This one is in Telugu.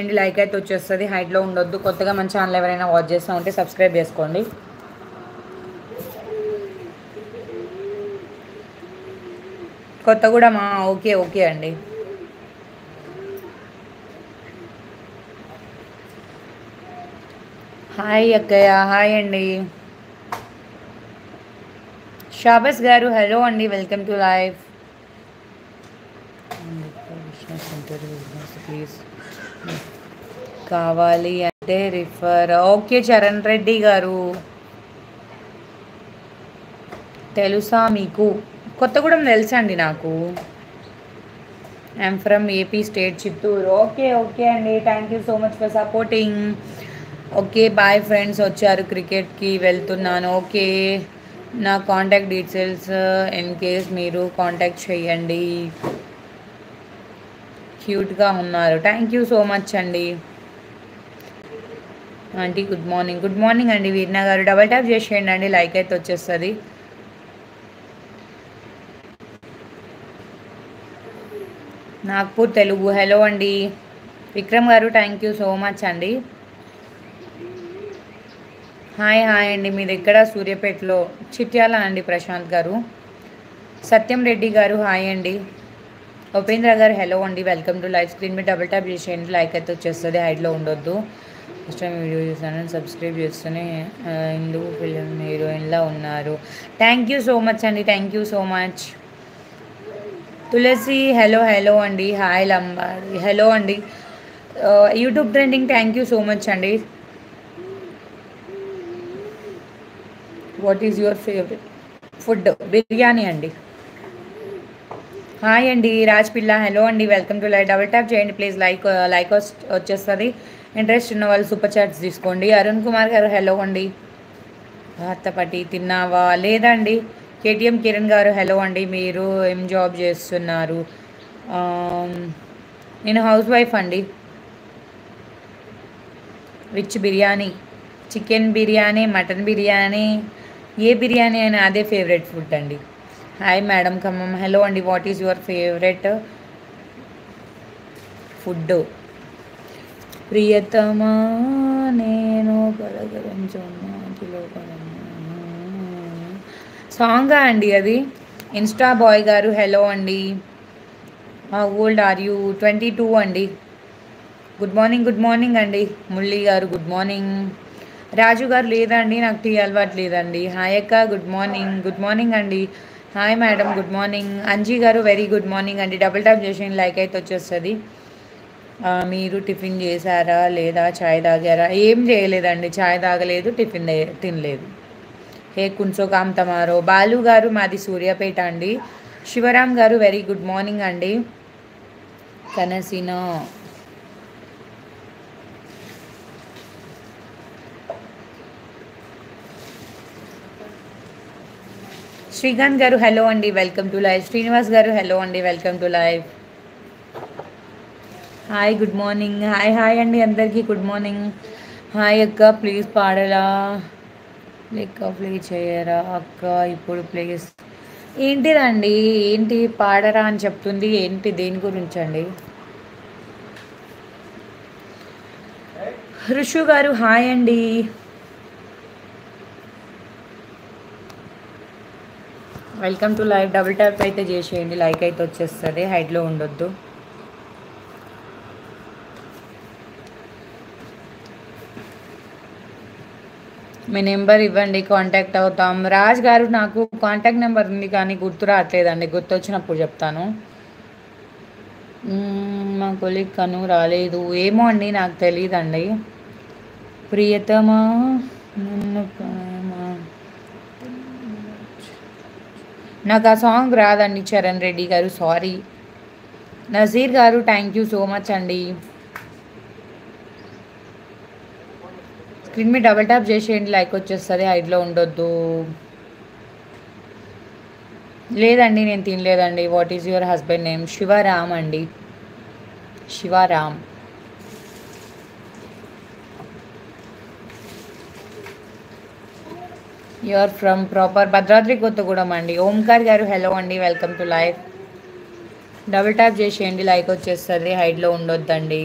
అండ్ లైక్ అయితే వచ్చేస్తుంది, హైట్లో ఉండొద్దు. కొత్తగా మన ఛానల్ ఎవరైనా వాచ్ చేస్తూ ఉంటే సబ్స్క్రైబ్ చేసుకోండి. కొత్తగూడెం ఓకే ఓకే అండి. హాయ్ అక్కయ్య, హాయ్ అండి. షాబస్ గారు హలో అండి, వెల్కమ్ టు లైవ్. ప్లీజ్ కావాలి అంటే రిఫర్. ఓకే చరణ్ రెడ్డి గారు, తెలుసా మీకు? కొత్తగూడెం తెలుసా అండి నాకు. I'm from AP state, Chittoor. Okay okay అండి, thank you so much for supporting. Okay bye friends, వచ్చారు క్రికెట్కి వెళ్తున్నాను. ఓకే, నా కాంటాక్ట్ డీటెయిల్స్ ఇన్ కేస్ మీరు కాంటాక్ట్ చేయండి. క్యూట్గా ఉన్నారు, థ్యాంక్ యూ సో మచ్ అండి. Aunty good morning. Good morning అండి వీర్ణ గారు. డబల్ ట్యాప్ చేసేయండి అండి, లైక్ అయితే వచ్చేస్తుంది. నాగ్పూర్ తెలుగు హలో అండి. విక్రమ్ గారు థ్యాంక్ యూ సో మచ్ అండి. హాయ్ హాయ్ అండి, మీ దగ్గర సూర్యాపేటలో చిట్యాల అండి ప్రశాంత్ గారు. సత్యం రెడ్డి గారు హాయ్ అండి. ఉపేంద్ర గారు హలో అండి, వెల్కమ్ టు లైవ్. స్క్రీన్ మీద డబుల్ ట్యాప్ చేసేయండి, లైక్ అయితే వచ్చేస్తుంది, హైట్లో ఉండొద్దు. ఫస్ట్ టైం వీడియో చూసాను, సబ్స్క్రైబ్ చేస్తూనే హిందూ ఫిలిం హీరోయిన్లా ఉన్నారు. థ్యాంక్ యూ సో మచ్ అండి, thank you so much. Tulasi hello hello అండి. హాయ్ లంబాడి హలో అండి. YouTube trending thank you so much అండి. What is your favourite food? Biryani అండి. హాయ్ అండి రాజ్ పిల్ల హలో అండి, welcome to live. Double tap చేయండి ప్లీజ్, లైక్ వచ్చేస్తుంది. ఇంట్రెస్ట్ ఉన్న వాళ్ళు సూపర్ చాట్స్ తీసుకోండి. అరుణ్ కుమార్ గారు హలో అండి. భారతపటి తిన్నావా? లేదండి. కేటీఎం కిరణ్ గారు హలో అండి. మీరు ఏం జాబ్ చేస్తున్నారు? నేను హౌస్ వైఫ్ అండి. Which biryani? Chicken biryani, mutton biryani, ఏ బిర్యానీ అయినా అదే ఫేవరెట్ ఫుడ్ అండి. హాయ్ మేడం ఖమ్మం హలో అండి. What is your favourite food? ప్రియతమా నేను సాంగా అండి అది. ఇన్స్టా బాయ్ గారు హలో అండి. How old are you? 22 అండి. గుడ్ మార్నింగ్ అండి. మురళి గారు గుడ్ మార్నింగ్. రాజు గారు లేదండి, నాకు టీ అలవాటు లేదండి. హాయ్ అక్క గుడ్ మార్నింగ్ అండి. Hi madam good morning. Anji గారు వెరీ గుడ్ మార్నింగ్ అండి. డబుల్ ట్యాప్ చేసి లైక్ అయితే వచ్చేస్తుంది. మీరు టిఫిన్ చేశారా లేదా చాయ్ తాగారా? ఏం చేయలేదండి, చాయ్ తాగలేదు, టిఫిన్ తినలేదు. హే కుంచో కామ్ తమారో. బాలు గారు మాది సూర్యాపేట అండి. శివరామ్ గారు వెరీ గుడ్ మార్నింగ్ అండి. కనసినా శ్రీకాంత్ గారు హలో అండి, వెల్కమ్ టు లైవ్. శ్రీనివాస్ గారు హలో అండి, welcome to live. Hi good morning. Hi hi అండి అందరికీ గుడ్ మార్నింగ్. హాయ్ అక్క ప్లీజ్ పాడరా లెక్క ప్లే చేయరా అక్క ఇప్పుడు ప్లేస్ ఏంటిదండి? ఏంటి పాడరా అని చెప్తుంది, ఏంటి దేని గురించి అండి? ఋషు గారు హాయ్ అండి. Welcome to live. Double tap అయితే చేసేయండి, లైక్ అయితే వచ్చేస్తుంది, హైట్లో ఉండొద్దు. మీ నెంబర్ ఇవ్వండి, కాంటాక్ట్ అవుతాం. రాజ్ గారు నాకు కాంటాక్ట్ నెంబర్ ఉంది కానీ గుర్తు రావట్లేదండి, గుర్తొచ్చినప్పుడు చెప్తాను. మా కొలిక్ కను రాలేదు ఏమో అండి, నాకు తెలియదండి. ప్రియతమా నాకు ఆ సాంగ్ రాదండి చరణ్ రెడ్డి గారు, సారీ. నజీర్ గారు థ్యాంక్ యూ సో మచ్ అండి. స్క్రీన్ మీద డబల్ ట్యాప్ చేసేయండి, లైక్ వచ్చేస్తుంది, హైట్లో ఉండొద్దు. లేదండి నేను తినలేదండి. What is your husband name? Shivaram అండి, Shivaram. You are from proper Bhadradri Kothagudem అండి. ఓంకార్ గారు హలో అండి, welcome to live. Double tap చేసేయండి, లైక్ వచ్చేస్తుంది, హైట్లో ఉండొద్దండి.